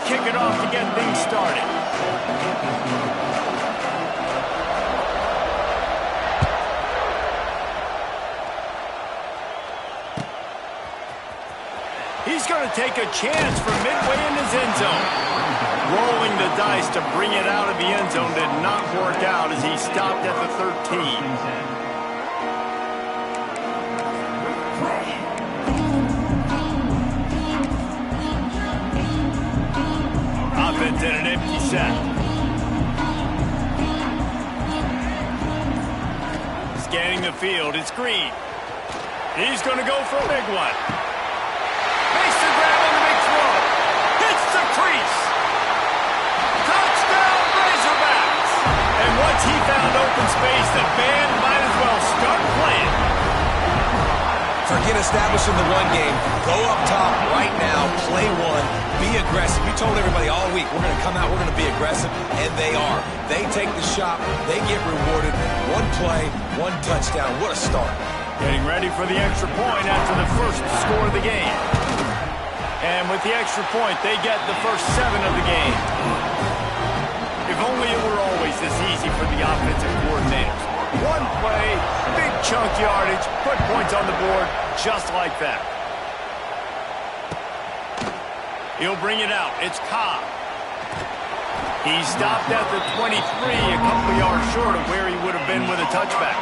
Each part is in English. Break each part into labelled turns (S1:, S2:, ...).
S1: kick it off to get things started. He's going to take a chance from midway in his end zone. Rolling the dice to bring it out of the end zone did not work out as he stopped at the 13. Offense in an empty set. Scanning the field, it's Green. He's going to go for a big one. Makes the grab on the big throw. Hits the crease. Touchdown, Razorbacks. And once he found open space, the band might as well start playing.
S2: Forget establishing the run game. Go up top right now, play one, be aggressive. We told everybody all week, we're going to come out, we're going to be aggressive, and they are. They take the shot, they get rewarded. One play, one touchdown. What a start.
S1: Getting ready for the extra point after the first score of the game. And with the extra point, they get the first 7 of the game. If only it were always this easy for the offensive coordinators. One play, big chunk yardage, put points on the board just like that. He'll bring it out. It's Cobb. He stopped at the 23, a couple of yards short of where he would have been with a touchback.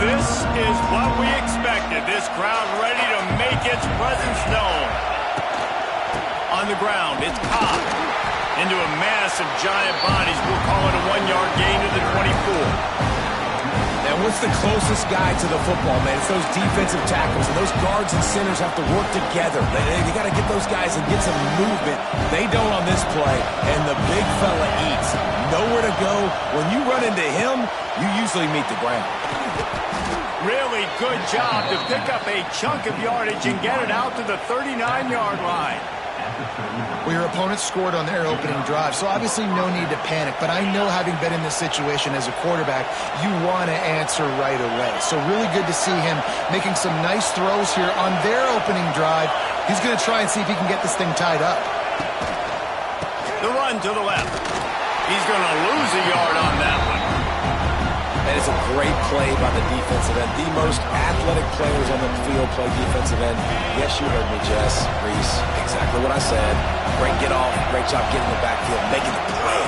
S1: This is what we expected. This crowd ready to make its presence known. On the ground, it's Cobb. Into a mass of giant bodies. We'll call it a 1-yard gain to the 24.
S2: And what's the closest guy to the football, man? It's those defensive tackles, and those guards and centers have to work together. They got to get those guys and get some movement. They don't on this play, and the big fella eats. Nowhere to go. When you run into him, you usually meet the ground.
S1: Really good job to pick up a chunk of yardage and get it out to the 39-yard line.
S3: Well, your opponent scored on their opening drive, so obviously no need to panic. But I know, having been in this situation as a quarterback, you want to answer right away. So really good to see him making some nice throws here on their opening drive. He's going to try and see if he can get this thing tied up.
S1: The run to the left. He's going to lose a yard on that one.
S2: And it's a great play by the defensive end. The most athletic players on the field play defensive end. Yes, you heard me, Jess, Reese. Exactly what I said. Great get off. Great job getting the backfield, making the play.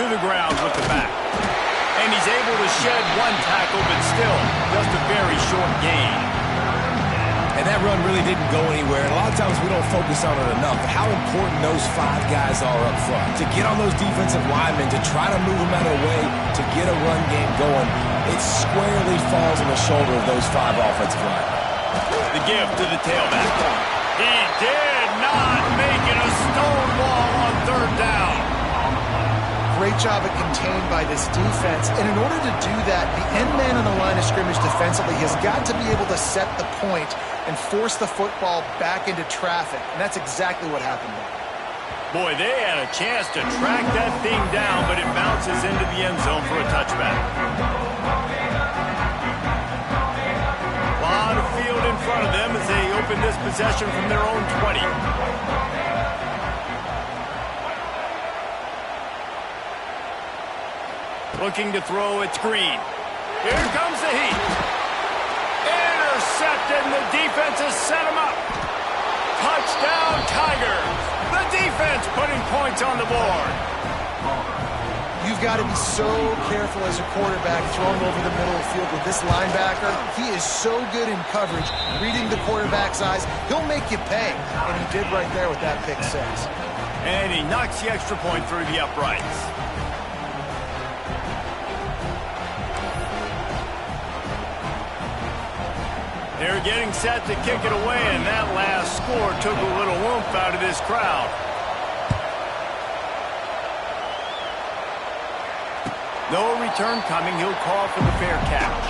S1: To the ground with the back. And he's able to shed one tackle, but still just a very short gain.
S2: And that run really didn't go anywhere. And a lot of times we don't focus on it enough. But how important those 5 guys are up front. To get on those defensive linemen, to try to move them out of the way, to get a run game going, it squarely falls on the shoulder of those 5 offensive linemen.
S1: The give to the tailback. He did not make it a stone wall on 3rd down.
S3: Great job at contained by this defense. And in order to do that, the end man on the line of scrimmage defensively has got to be able to set the point and force the football back into traffic. And that's exactly what happened there.
S1: Boy, they had a chance to track that thing down, but it bounces into the end zone for a touchback. A lot of field in front of them as they open this possession from their own 20. Looking to throw, it's Green. Here comes the heat. Intercepted, and the defense has set him up. Touchdown, Tigers. The defense putting points on the board.
S3: You've got to be so careful as a quarterback throwing over the middle of the field with this linebacker. He is so good in coverage, reading the quarterback's eyes. He'll make you pay, and he did right there with that pick 6.
S1: And he knocks the extra point through the uprights. They're getting set to kick it away, and that last score took a little oomph out of this crowd. No return coming. He'll call for the fair catch.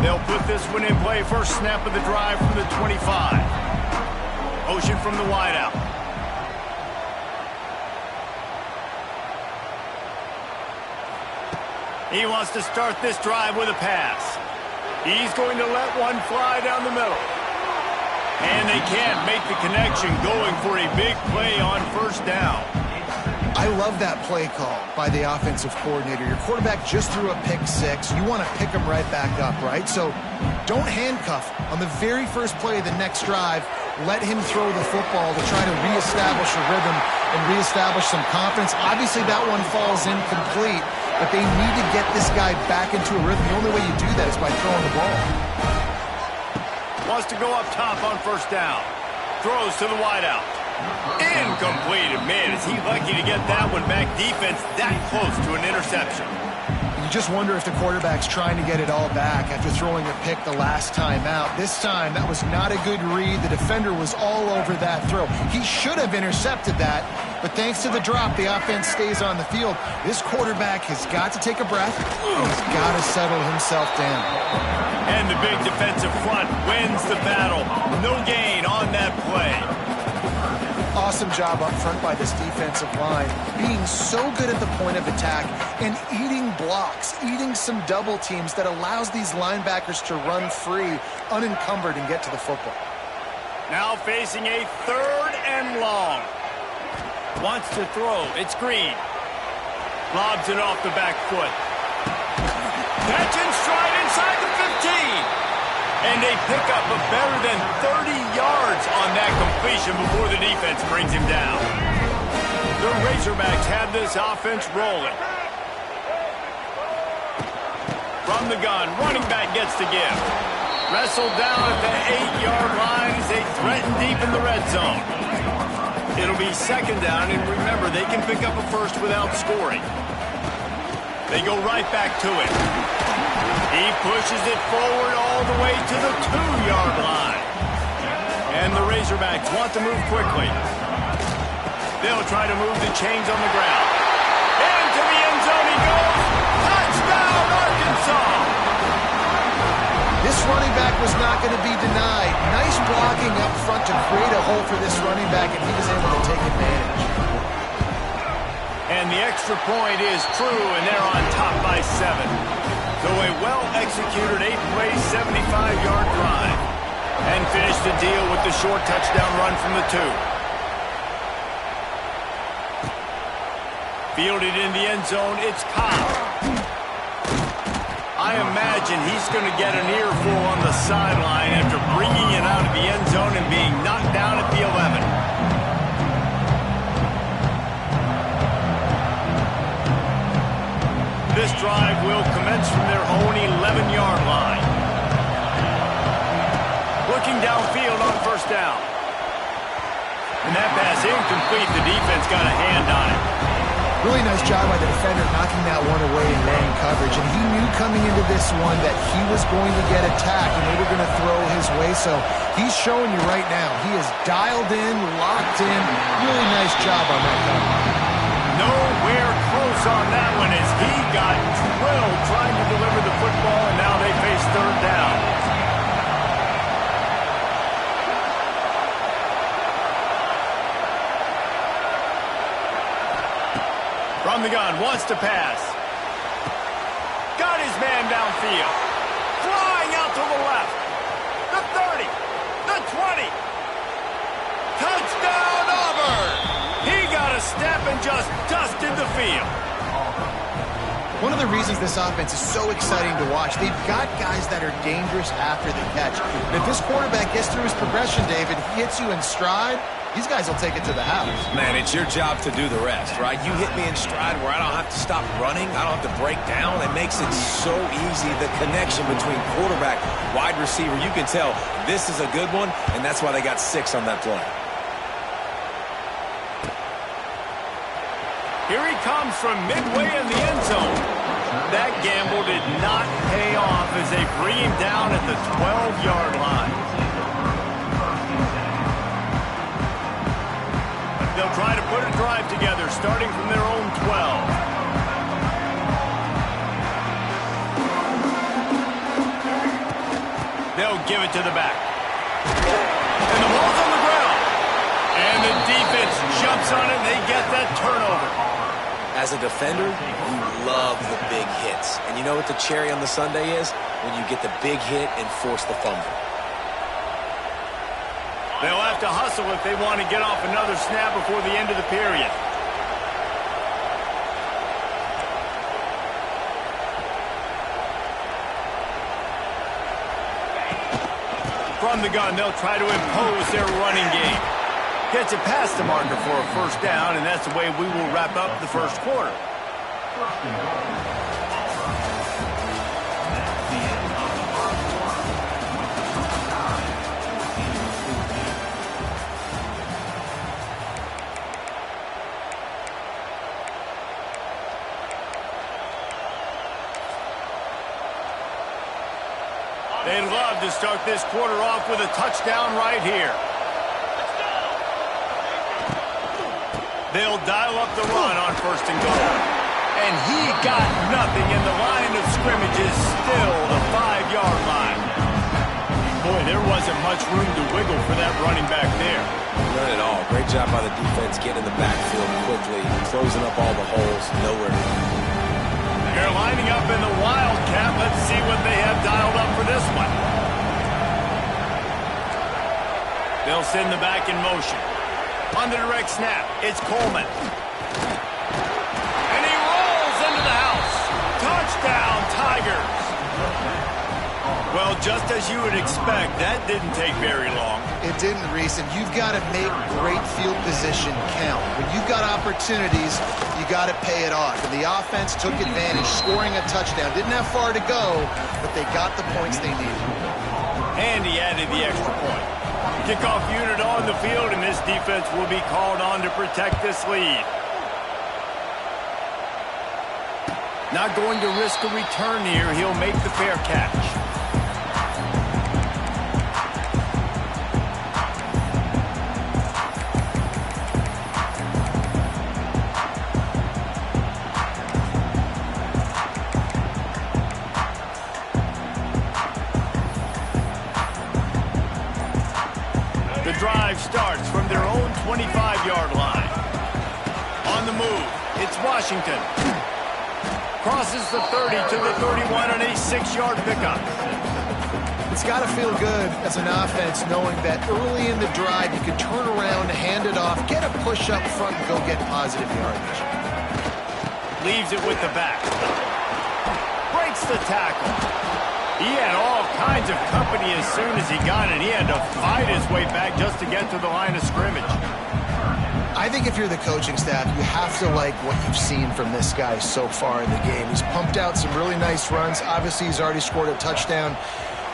S1: They'll put this one in play. First snap of the drive from the 25. Motion from the wideout. He wants to start this drive with a pass. He's going to let one fly down the middle. And they can't make the connection, going for a big play on first down.
S3: I love that play call by the offensive coordinator. Your quarterback just threw a pick six. You want to pick him right back up, right? So don't handcuff him. On the very first play of the next drive, let him throw the football to try to reestablish a rhythm and reestablish some confidence. Obviously, that one falls incomplete, but they need to get this guy back into a rhythm. The only way you do that is by throwing the ball.
S1: Wants to go up top on first down. Throws to the wideout. Incomplete. Man, is he lucky to get that one back. Defense that close to an interception.
S3: You just wonder if the quarterback's trying to get it all back after throwing a pick the last time out. This time, that was not a good read. The defender was all over that throw. He should have intercepted that, but thanks to the drop, the offense stays on the field. This quarterback has got to take a breath, and he's got to settle himself down.
S1: And the big defensive front wins the battle. No gain on that play.
S3: Awesome job up front by this defensive line, being so good at the point of attack and eating blocks, eating some double teams that allows these linebackers to run free, unencumbered, and get to the football.
S1: Now facing a third and long. Wants to throw. It's Green. Lobs it off the back foot. Catch and stride inside the 15. And they pick up a better than 30 yards on that completion before the defense brings him down. The Razorbacks have this offense rolling. From the gun, running back gets the give. Wrestled down at the 8-yard line as they threaten deep in the red zone. It'll be second down, and remember, they can pick up a first without scoring. They go right back to it. He pushes it forward all the way to the 2-yard line. And the Razorbacks want to move quickly. They'll try to move the chains on the ground. Into the end zone he goes. Touchdown, Arkansas!
S3: This running back was not going to be denied. Nice blocking up front to create a hole for this running back, and he was able to take advantage.
S1: And the extra point is true, and they're on top by 7. So a well-executed 8-play, 75-yard drive. And finish the deal with the short touchdown run from the 2. Fielded in the end zone, it's Cobb. I imagine he's going to get an earful on the sideline after bringing it out of the end zone and being knocked down at the 11. This drive will commence from their own 11-yard line. Looking downfield on first down. And that pass incomplete. The defense got a hand on it.
S3: Really nice job by the defender knocking that one away in man coverage. And he knew coming into this one that he was going to get attacked and they were going to throw his way. So he's showing you right now. He is dialed in, locked in. Really nice job on that cover.
S1: Nowhere close on that one as he got drilled trying to deliver the football, and now they face third down. From the gun, wants to pass. Got his man downfield. Flying out to the left. The 30. The 20. Touchdown, Auburn! He got a step and just dusted the field.
S3: One of the reasons this offense is so exciting to watch, they've got guys that are dangerous after the catch. And if this quarterback gets through his progression, David, he hits you in stride, these guys will take it to the house.
S2: Man, it's your job to do the rest, right? You hit me in stride where I don't have to stop running. I don't have to break down. It makes it so easy, the connection between quarterback, wide receiver. You can tell this is a good one, and that's why they got 6 on that play.
S1: Here he comes from midway in the end zone. That gamble did not pay off as they bring him down at the 12-yard line. They'll try to put a drive together, starting from their own 12. they'll give it to the back. And the ball's on the ground. And the defense jumps on it, and they get that turnover.
S2: As a defender, you love the big hits. And you know what the cherry on the sundae is? When you get the big hit and force the fumble.
S1: They'll have to hustle if they want to get off another snap before the end of the period. From the gun, they'll try to impose their running game. Gets it past the marker for a first down, and that's the way we will wrap up the first quarter. They'd love to start this quarter off with a touchdown right here. They'll dial up the run on first and goal. And he got nothing, and the line of scrimmage is still the 5-yard line. Boy, there wasn't much room to wiggle for that running back there.
S2: None at all. Great job by the defense getting in the backfield quickly, closing up all the holes. Nowhere.
S1: They're lining up in the Wildcat. Let's see what they have dialed up for this one. They'll send the back in motion. On the direct snap, it's Coleman. And he rolls into the house. Touchdown, Tigers. Well, just as you would expect, that didn't take very long.
S3: It didn't, Reese, and you've got to make great field position count. When you've got opportunities, you got to pay it off. And the offense took advantage, scoring a touchdown. Didn't have far to go, but they got the points they needed.
S1: And he added the extra point. Kickoff unit on the field, and this defense will be called on to protect this lead. Not going to risk a return here. He'll make the fair catch. The drive starts from their own 25-yard line. On the move, it's Washington. Crosses the 30 to the 31 on a 6-yard pickup.
S3: It's got to feel good as an offense knowing that early in the drive you can turn around, hand it off, get a push up front, and go get positive yardage.
S1: Leaves it with the back. Breaks the tackle. He had all kinds of company as soon as he got it. He had to fight his way back just to get to the line of scrimmage.
S3: I think if you're the coaching staff, you have to like what you've seen from this guy so far in the game. He's pumped out some really nice runs. Obviously, he's already scored a touchdown.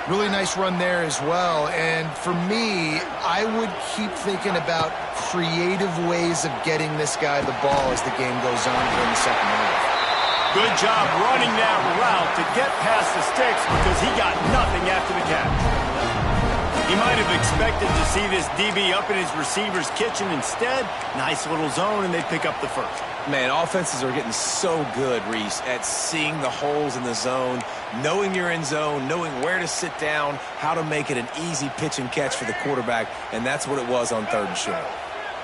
S3: Really nice run there as well. And for me, I would keep thinking about creative ways of getting this guy the ball as the game goes on during the second half.
S1: Good job running that route to get past the sticks because he got nothing after the catch. He might have expected to see this DB up in his receiver's kitchen. Instead, nice little zone, and they pick up the first.
S2: Man, offenses are getting so good, Reese, at seeing the holes in the zone, knowing you're in zone, knowing where to sit down, how to make it an easy pitch and catch for the quarterback, and that's what it was on 3rd and short.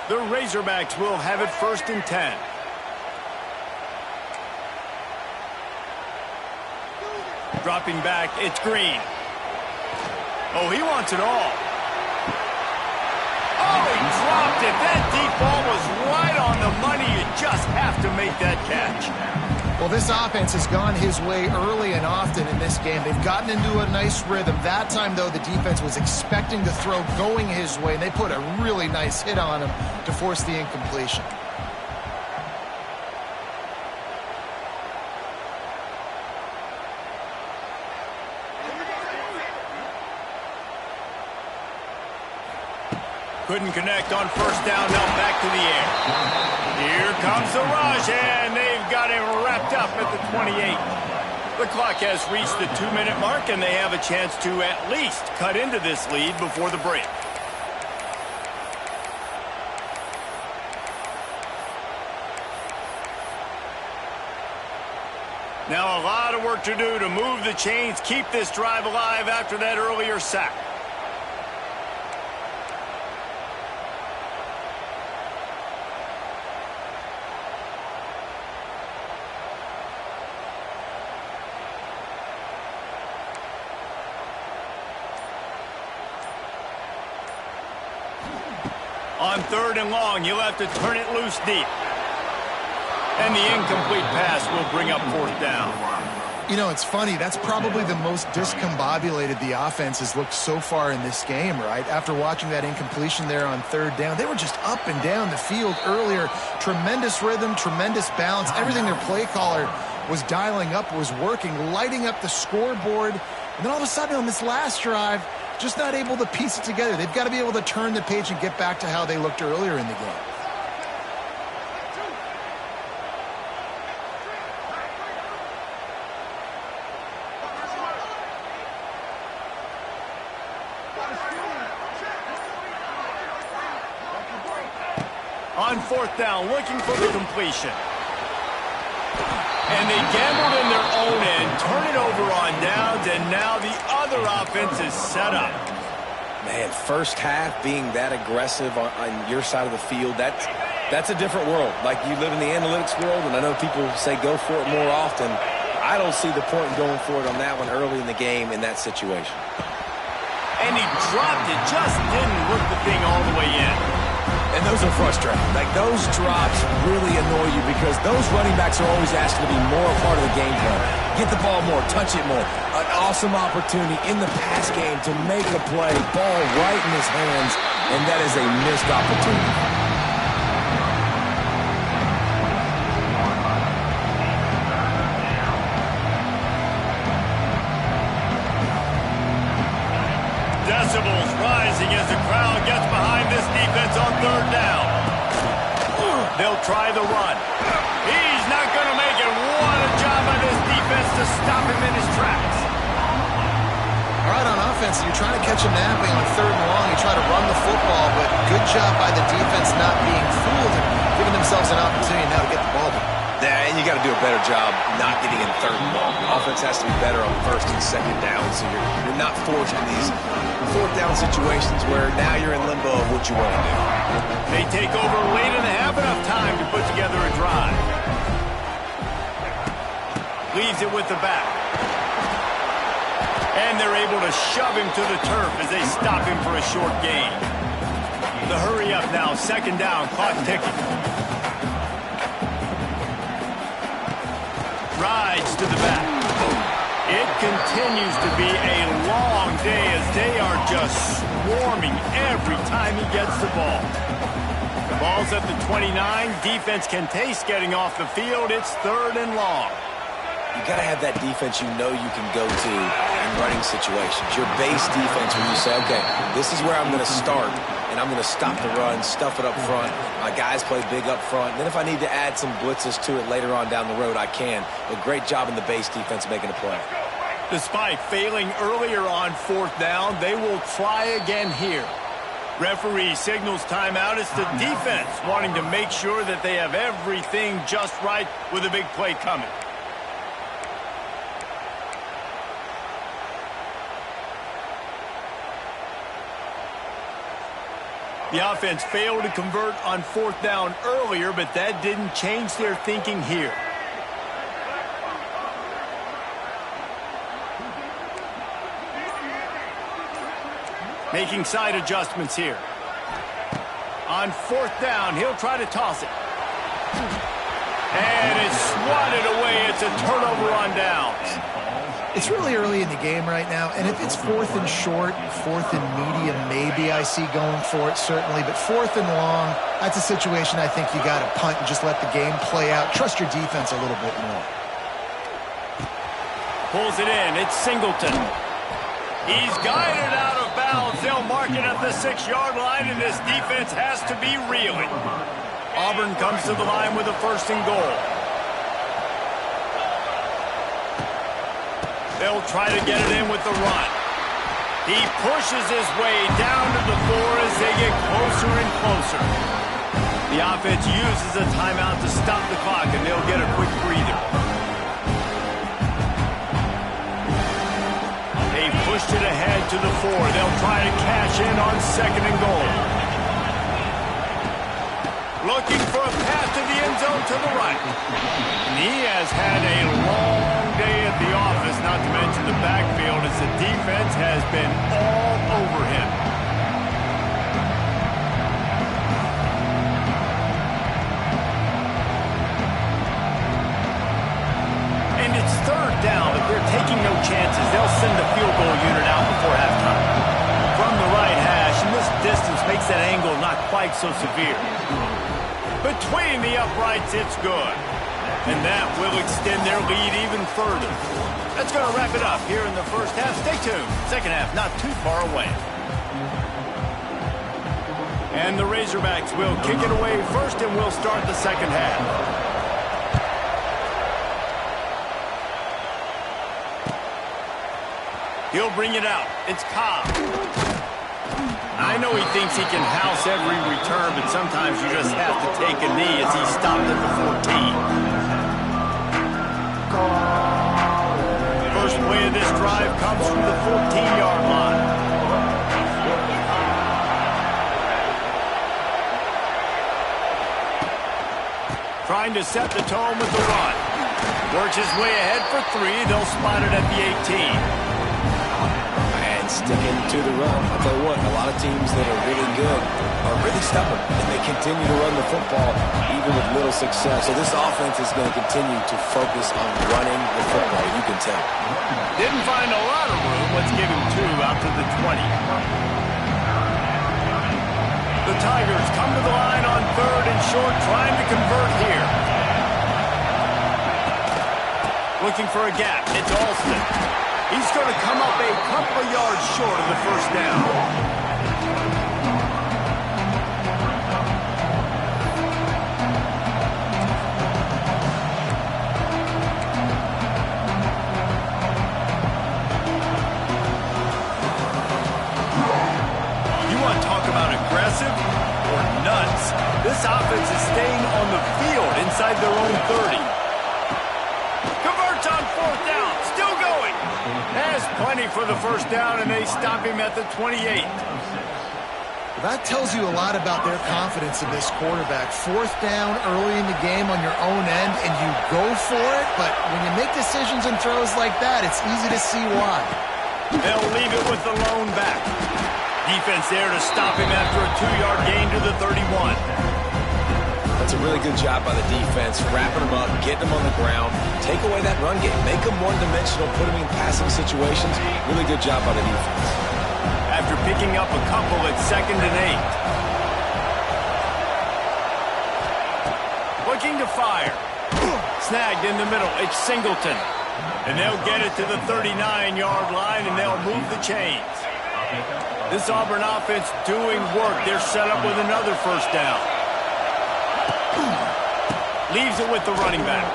S1: The Razorbacks will have it 1st and 10. Dropping back, it's Green. Oh, he wants it all. Oh, he dropped it. That deep ball was right on the money. You just have to make that catch.
S3: Well, this offense has gone his way early and often in this game. They've gotten into a nice rhythm. That time, though, the defense was expecting to throw going his way, and they put a really nice hit on him to force the incompletion.
S1: Couldn't connect on 1st down, now back to the air. Here comes the rush, and they've got him wrapped up at the 28. The clock has reached the 2-minute mark, and they have a chance to at least cut into this lead before the break. Now a lot of work work to do to move the chains, keep this drive alive after that earlier sack. On 3rd and long, you'll have to turn it loose deep. And the incomplete pass will bring up 4th down.
S3: You know, it's funny. That's probably the most discombobulated the offense has looked so far in this game, right? After watching that incompletion there on 3rd down, they were just up and down the field earlier. Tremendous rhythm, tremendous balance. Everything their play caller was dialing up was working, lighting up the scoreboard. And then all of a sudden on this last drive, just not able to piece it together. They've got to be able to turn the page and get back to how they looked earlier in the game.
S1: On 4th down, looking for the completion. And they gambled in their own end, turn it over on downs, and now the other offense is set up.
S2: Man, first half being that aggressive on your side of the field, that's a different world. Like, you live in the analytics world, and I know people say go for it more often. I don't see the point in going for it on that one early in the game in that situation.
S1: And he dropped it, just didn't work the thing all the way in.
S2: And those are frustrating. Like, those drops really annoy you because those running backs are always asked to be more a part of the game plan. Get the ball more, touch it more. An awesome opportunity in the pass game to make a play, ball right in his hands, and that is a missed opportunity.
S1: Decibels rising as the crowd gets behind this defense on 3rd down. They'll try the run. He's not going to make it. What a job by this defense to stop him in his tracks.
S3: All right, on offense, you're trying to catch him napping on 3rd and long. You try to run the football, but good job by the defense not being fooled and giving themselves an opportunity now to get the ball back.
S2: Yeah, and you got to do a better job not getting in 3rd and long. Offense has to be better on 1st and 2nd down, so you're not forced in these 4th down situations where now you're in limbo of what you want to do.
S1: They take over late and they have enough time to put together a drive. Leaves it with the back. And they're able to shove him to the turf as they stop him for a short gain. The hurry up now, 2nd down, clock ticking. Rides to the back. It continues to be a long day as they are just swarming every time he gets the ball. The ball's at the 29. Defense can taste getting off the field. It's 3rd and long.
S2: You got to have that defense you know you can go to in running situations. Your base defense when you say, okay, this is where I'm going to start, and I'm going to stop the run, stuff it up front. My guys play big up front. Then if I need to add some blitzes to it later on down the road, I can. But great job in the base defense making a play.
S1: Despite failing earlier on 4th down, they will try again here. Referee signals timeout. It's the defense wanting to make sure that they have everything just right with a big play coming. The offense failed to convert on 4th down earlier, but that didn't change their thinking here. Making side adjustments here. On 4th down, he'll try to toss it. And it's swatted away. It's a turnover on downs.
S3: It's really early in the game right now, and if it's 4th and short, 4th and medium, maybe I see going for it, certainly. But 4th and long, that's a situation I think you got to punt and just let the game play out. Trust your defense a little bit more.
S1: Pulls it in. It's Singleton. He's guided out of bounds. They'll mark it at the 6-yard line, and this defense has to be reeling. Auburn comes to the line with a 1st and goal. They'll try to get it in with the run. He pushes his way down to the 4 as they get closer and closer. The offense uses a timeout to stop the clock, and they'll get a quick breather. pushed it ahead to the 4. They'll try to cash in on 2nd and goal. Looking for a path to the end zone to the right. And he has had a long day at the office, not to mention the backfield, as the defense has been all over him. And it's 3rd down, but they're taking no chances. They'll send the field goal unit out before halftime. From the right hash, and this distance makes that angle not quite so severe. Between the uprights, it's good. And that will extend their lead even further. That's going to wrap it up here in the first half. Stay tuned. Second half not too far away. And the Razorbacks will kick it away first, and we'll start the second half. He'll bring it out. It's Cobb. I know he thinks he can house every return, but sometimes you just have to take a knee as he stopped at the 14. First play of this drive comes from the 14-yard line. Trying to set the tone with the run. Works his way ahead for 3. They'll spot it at the 18.
S2: Sticking to the run. I'll tell you what, a lot of teams that are really good are really stubborn, and they continue to run the football even with little success. So this offense is going to continue to focus on running the football, you can tell.
S1: Didn't find a lot of room. Let's give him 2 out to the 20. The Tigers come to the line on 3rd and short, trying to convert here. Looking for a gap. It's Alston. He's going to come up a couple of yards short of the first down. You want to talk about aggressive or nuts? This offense is staying on the field inside their own 30. Converts on 4th down. Still going. Has plenty for the first down, and they stop him at the 28.
S3: That tells you a lot about their confidence in this quarterback. 4th down early in the game on your own end, and you go for it, but when you make decisions and throws like that, it's easy to see why.
S1: They'll leave it with the lone back. Defense there to stop him after a 2-yard gain to the 31.
S2: That's a really good job by the defense, wrapping them up, getting them on the ground, take away that run game, make them one-dimensional, put them in passing situations. Really good job by the defense.
S1: After picking up a couple at 2nd and 8. Looking to fire. Snagged in the middle. It's Singleton. And they'll get it to the 39-yard line, and they'll move the chains. This Auburn offense doing work. They're set up with another first down. Leaves it with the running back.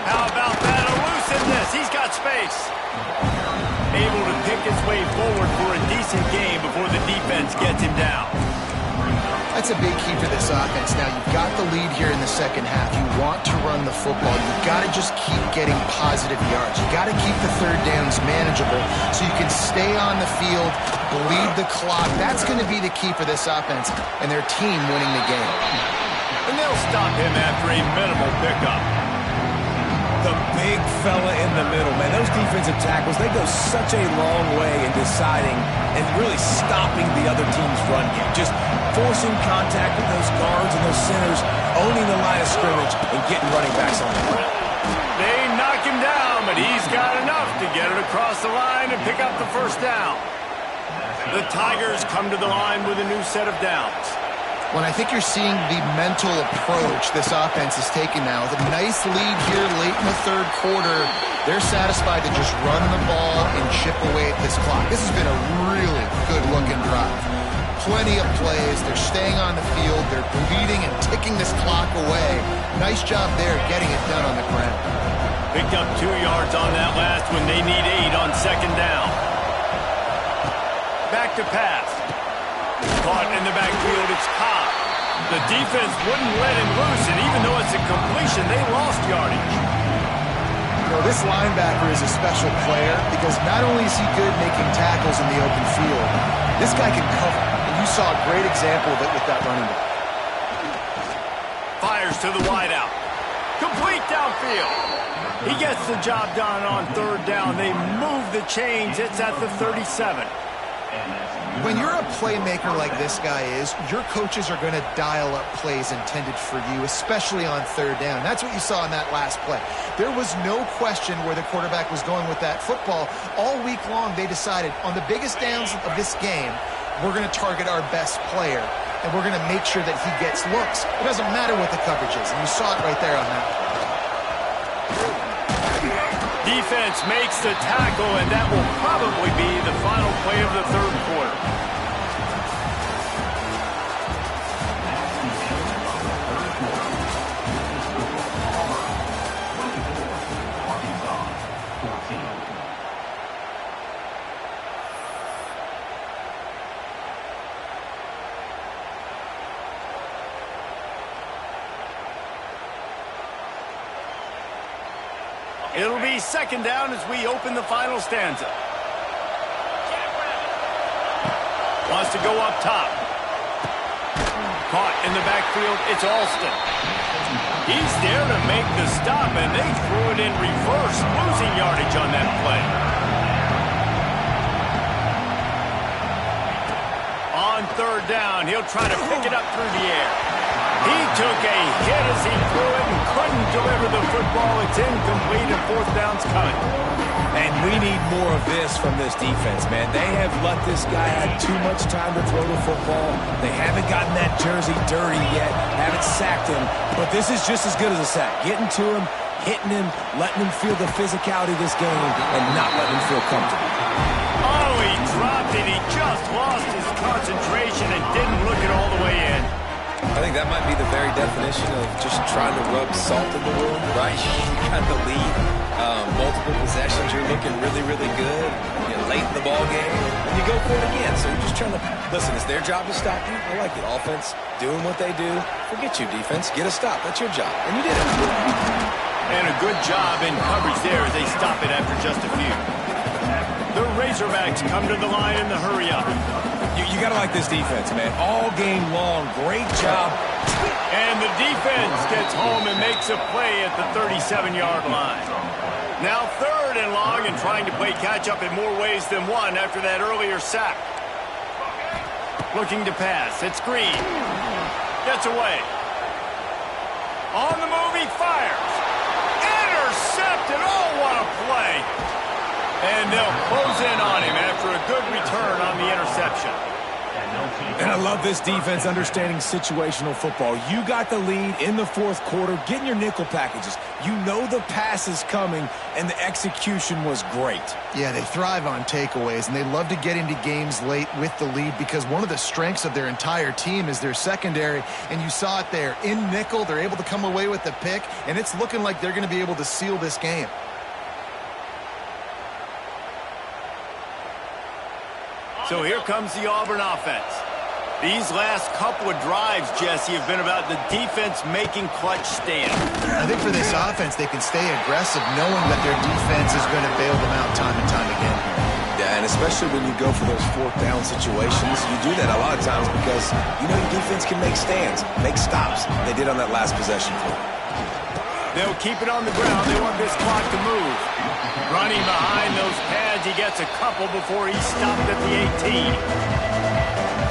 S1: How about that? A loose in this. He's got space. Able to pick his way forward for a decent game before the defense gets him down.
S3: That's a big key for this offense. Now, you've got the lead here in the second half. You want to run the football. You've got to just keep getting positive yards. You've got to keep the 3rd downs manageable so you can stay on the field, bleed the clock. That's going to be the key for this offense and their team winning the game.
S1: And they'll stop him after a minimal pickup.
S2: The big fella in the middle, man. Those defensive tackles, they go such a long way in deciding and really stopping the other team's run game. Just forcing contact with those guards and those centers, owning the line of scrimmage, and getting running backs on the ground.
S1: They knock him down, but he's got enough to get it across the line and pick up the first down. The Tigers come to the line with a new set of downs.
S3: When I think you're seeing the mental approach this offense is taking now. With a nice lead here late in the 3rd quarter, they're satisfied to just run the ball and chip away at this clock. This has been a really good-looking drive. Plenty of plays. They're staying on the field. They're bleeding and ticking this clock away. Nice job there getting it done on the ground.
S1: Picked up 2 yards on that last one. They need 8 on 2nd down. Back to pass. Caught in the backfield, it's Cobb. The defense wouldn't let him loose, and even though it's a completion, they lost yardage.
S3: You know, this linebacker is a special player because not only is he good making tackles in the open field, this guy can cover. And you saw a great example of it with that running back.
S1: Fires to the wideout. Complete downfield. He gets the job done on third down. They move the chains. It's at the 37.
S3: When you're a playmaker like this guy is, your coaches are going to dial up plays intended for you, especially on third down. That's what you saw in that last play. There was no question where the quarterback was going with that football. All week long, they decided on the biggest downs of this game, we're going to target our best player, and we're going to make sure that he gets looks. It doesn't matter what the coverage is, and you saw it right there on that play.
S1: Defense makes the tackle, and that will probably be the final play of the third quarter. It'll be second down as we open the final stanza. Wants to go up top. Caught in the backfield, it's Alston. He's there to make the stop, and they threw it in reverse, losing yardage on that play. On third down, he'll try to pick it up through the air. He took a hit as he threw it and couldn't deliver the football. It's incomplete and fourth down's coming.
S2: And we need more of this from this defense, man. They have let this guy have too much time to throw the football. They haven't gotten that jersey dirty yet, haven't sacked him. But this is just as good as a sack. Getting to him, hitting him, letting him feel the physicality of this game, and not letting him feel comfortable.
S1: Oh, he dropped it. He just lost his concentration and didn't look it all the way in.
S4: I think that might be the very definition of just trying to rub salt in the wound, right? You got the lead, multiple possessions, you're looking really, really good. You're late in the ball game, and you go for it again. So you're just trying to, listen, it's their job to stop you. I like it. Offense, doing what they do. Forget you, defense. Get a stop. That's your job. And you did it.
S1: And a good job in coverage there as they stop it after just a few. The Razorbacks come to the line in the hurry-up.
S2: You got to like this defense, man. All game long, great job.
S1: And the defense gets home and makes a play at the 37-yard line. Now third and long and trying to play catch-up in more ways than one after that earlier sack. Looking to pass. It's Green. Gets away. On the move, he fires. Intercepted. Oh, what a play. And they'll close in on him after a good return on the interception.
S2: And I love this defense understanding situational football. You got the lead in the fourth quarter, getting your nickel packages. You know the pass is coming, and the execution was great.
S3: Yeah, they thrive on takeaways, and they love to get into games late with the lead because one of the strengths of their entire team is their secondary, and you saw it there. In nickel, they're able to come away with the pick, and it's looking like they're going to be able to seal this game.
S1: So here comes the Auburn offense. These last couple of drives, Jesse, have been about the defense making clutch stands.
S3: I think for this offense, they can stay aggressive knowing that their defense is going to bail them out time and time again.
S4: Yeah, and especially when you go for those fourth down situations, you do that a lot of times because you know your defense can make stands, make stops. They did on that last possession.
S1: They'll keep it on the ground. They want this clock to move. Running behind those pads, he gets a couple before he's stopped at the 18.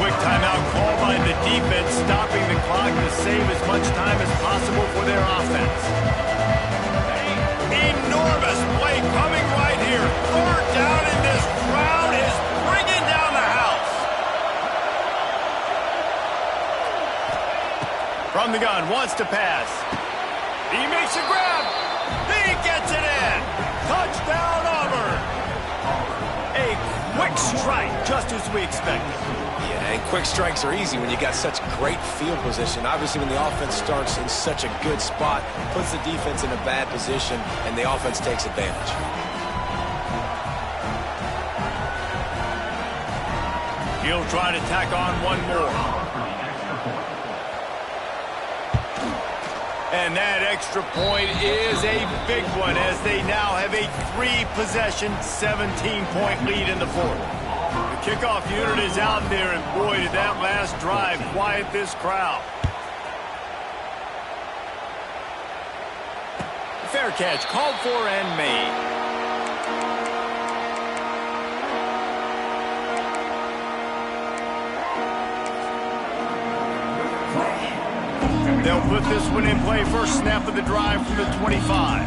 S1: Quick timeout call by the defense, stopping the clock to save as much time as possible for their offense. Enormous play coming right here. Third down, and this crowd is bringing down the house. From the gun, wants to pass. He makes a grab. He gets it in. Touchdown, Auburn. A quick strike, just as we expected.
S2: Yeah, and quick strikes are easy when you got such great field position. Obviously, when the offense starts in such a good spot, puts the defense in a bad position, and the offense takes advantage.
S1: He'll try to tack on one more. And that extra point is a big one as they now have a 3-possession, 17-point lead in the fourth. The kickoff unit is out there, and boy, did that last drive quiet this crowd. Fair catch, called for and made. They'll put this one in play. First snap of the drive from the 25.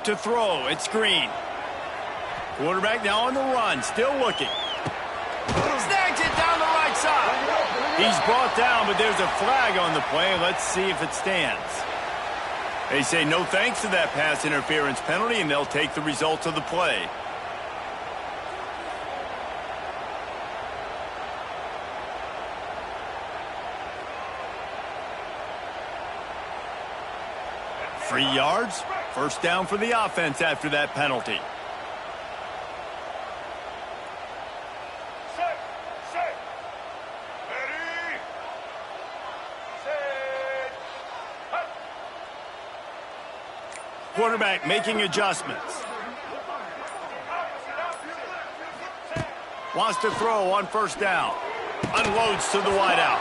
S1: To throw, it's Green. Quarterback now on the run, still looking. Snags it down the right side. He's brought down, but there's a flag on the play. Let's see if it stands. They say no thanks to that pass interference penalty, and they'll take the results of the play. 3 yards, first down for the offense after that penalty. Quarterback making adjustments. Wants to throw on first down. Unloads to the wideout.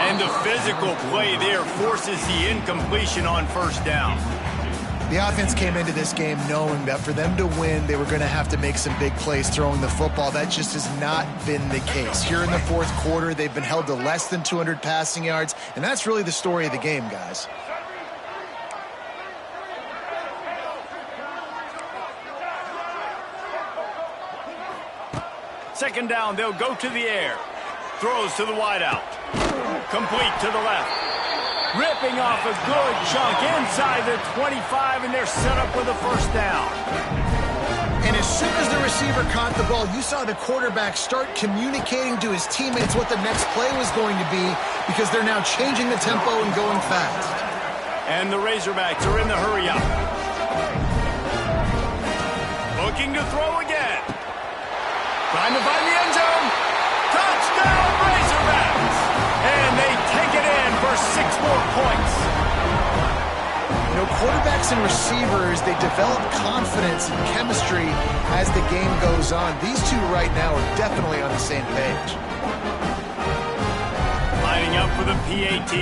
S1: And the physical play there forces the incompletion on first down.
S3: The offense came into this game knowing that for them to win, they were going to have to make some big plays throwing the football. That just has not been the case. Here in the fourth quarter, they've been held to less than 200 passing yards, and that's really the story of the game, guys.
S1: Second down, they'll go to the air. Throws to the wideout. Complete to the left. Ripping off a good chunk inside the 25, and they're set up with a first down.
S3: And as soon as the receiver caught the ball, you saw the quarterback start communicating to his teammates what the next play was going to be because they're now changing the tempo and going fast.
S1: And the Razorbacks are in the hurry up. Looking to throw again. Trying to find the end zone. Touchdown, Razorbacks! And they take it in for 6 more points.
S3: You know, quarterbacks and receivers, they develop confidence and chemistry as the game goes on. These two right now are definitely on the same page.
S1: Lining up for the PAT.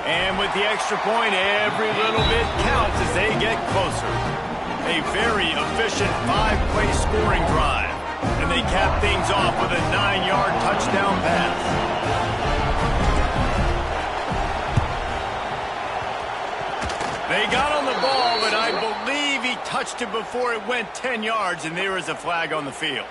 S1: And with the extra point, every little bit counts as they get closer. A very efficient 5-play scoring drive. And they cap things off with a 9-yard touchdown pass. They got on the ball, but I believe he touched it before it went 10 yards, and there is a flag on the field.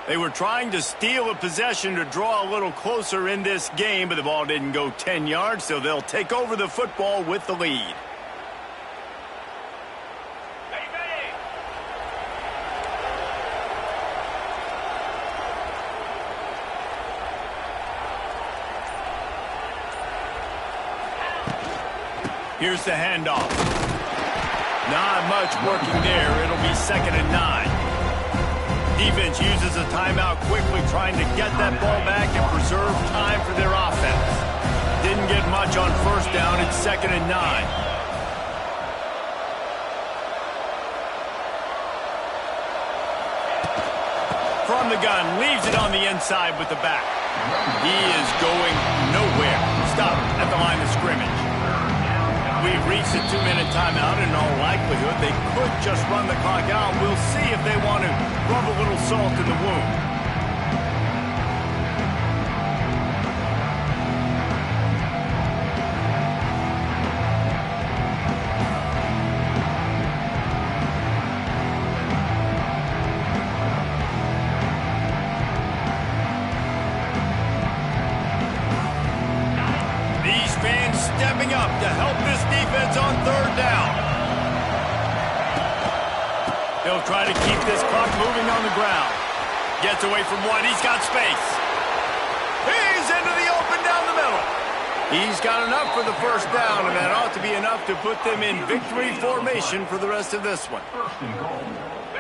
S1: They were trying to steal a possession to draw a little closer in this game, but the ball didn't go 10 yards, so they'll take over the football with the lead. Here's the handoff. Not much working there. It'll be 2nd and 9. Defense uses a timeout quickly, trying to get that ball back and preserve time for their offense. Didn't get much on first down. It's 2nd and 9. From the gun, leaves it on the inside with the back. He is going nowhere. Stop at the line of scrimmage. We've reached a 2-minute timeout, and in all likelihood, they could just run the clock out. We'll see if they want to rub a little salt in the wound. Stepping up to help this defense on 3rd down. He'll try to keep this clock moving on the ground. Gets away from one. He's got space. He's into the open down the middle. He's got enough for the first down, and that ought to be enough to put them in victory formation for the rest of this one.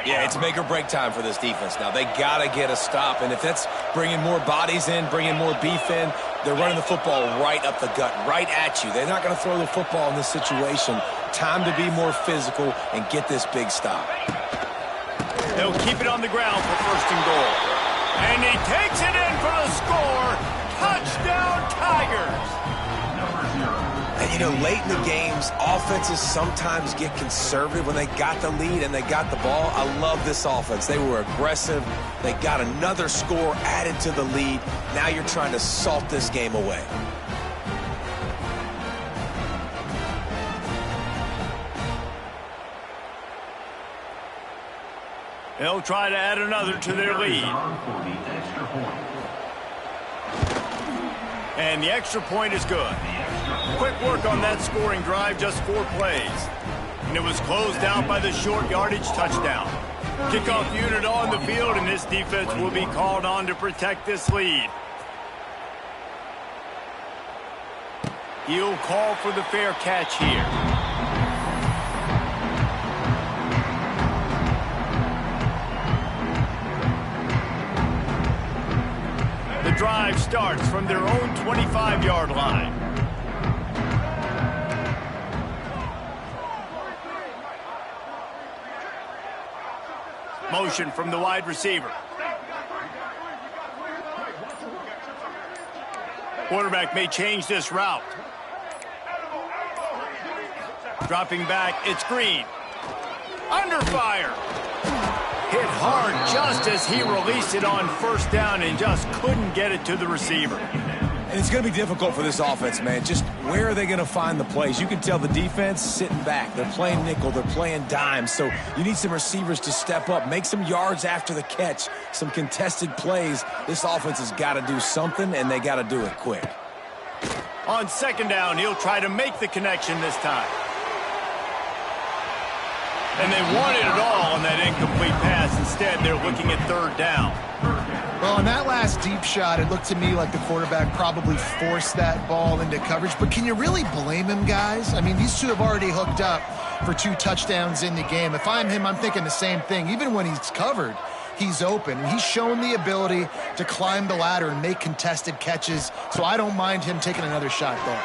S2: Yeah, it's make or break time for this defense now. They got to get a stop, and if that's bringing more bodies in, bringing more beef in, they're running the football right up the gut, right at you. They're not going to throw the football in this situation. Time to be more physical and get this big stop.
S1: They'll keep it on the ground for first and goal. And he takes it in for the score. Touchdown, Tigers!
S2: And, you know, late in the games, offenses sometimes get conservative when they got the lead and they got the ball. I love this offense. They were aggressive. They got another score added to the lead. Now you're trying to salt this game away.
S1: They'll try to add another to their lead. And the extra point is good. Quick work on that scoring drive, just 4 plays. And it was closed out by the short yardage touchdown. Kickoff unit on the field, and this defense will be called on to protect this lead. He'll call for the fair catch here. The drive starts from their own 25-yard line. Motion from the wide receiver. Quarterback may change this route. Dropping back, it's Green. Under fire. Hit hard just as he released it on first down and just couldn't get it to the receiver.
S2: And it's going to be difficult for this offense, man. Just where are they going to find the plays? You can tell the defense sitting back. They're playing nickel. They're playing dime. So you need some receivers to step up, make some yards after the catch, some contested plays. This offense has got to do something, and they got to do it quick.
S1: On second down, he'll try to make the connection this time. And they wanted it all on that incomplete pass. Instead, they're looking at third down.
S3: Well, on that last deep shot, it looked to me like the quarterback probably forced that ball into coverage. But can you really blame him, guys? I mean, these two have already hooked up for 2 touchdowns in the game. If I'm him, I'm thinking the same thing. Even when he's covered, he's open. He's shown the ability to climb the ladder and make contested catches. So I don't mind him taking another shot there.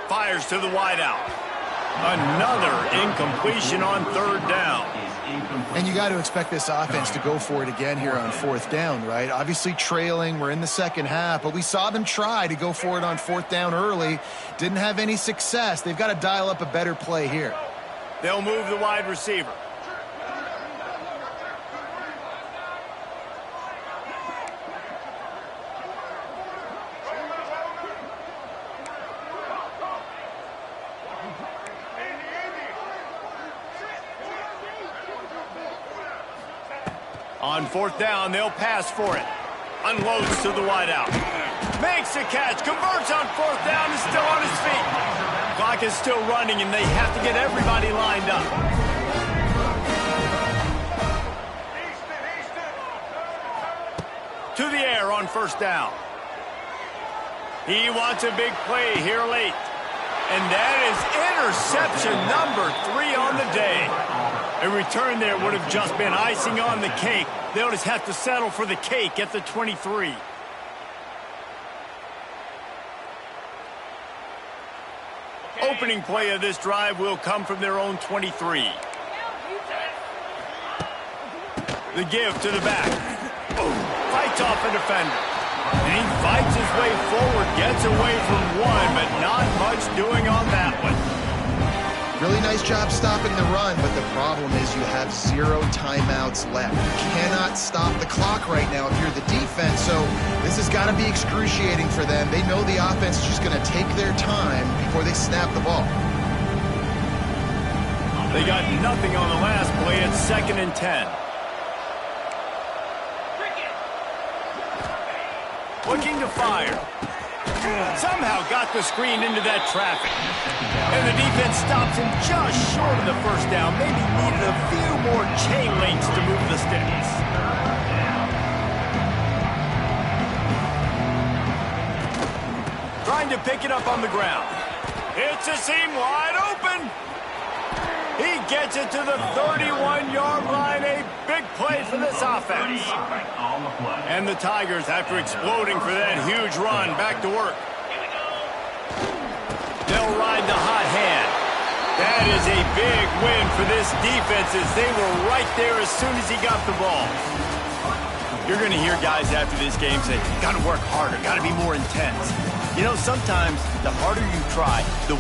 S1: Fires to the wideout. Another incompletion on third down.
S3: And you got to expect this offense to go for it again here on fourth down, right? Obviously trailing, we're in the second half, but we saw them try to go for it on fourth down early. Didn't have any success. They've got to dial up a better play here.
S1: They'll move the wide receiver. On fourth down, they'll pass for it. Unloads to the wideout. Makes a catch, converts on fourth down, is still on his feet. Clock is still running, and they have to get everybody lined up. To the air on first down. He wants a big play here late. And that is interception number 3 on the day. A return there would have just been icing on the cake. They'll just have to settle for the cake at the 23. Opening play of this drive will come from their own 23. The give to the back. Fights off a defender. And he fights his way forward, gets away from one, but not much doing on that one.
S3: Really nice job stopping the run, but the problem is you have 0 timeouts left. You cannot stop the clock right now if you're the defense, so this has got to be excruciating for them. They know the offense is just going to take their time before they snap the ball.
S1: They got nothing on the last play. It's 2nd and 10. Looking to fire. Somehow got the screen into that traffic. And the defense stops him just short of the first down. Maybe needed a few more chain links to move the sticks. trying to pick it up on the ground. It's a seam wide open. He gets it to the 31-yard line. A big play for this offense. And the Tigers, after exploding for that huge run, back to work. They'll ride the hot hand. That is a big win for this defense as they were right there as soon as he got the ball. You're going to hear guys after this game say, got to work harder, got to be more intense. You know, sometimes the harder you try, the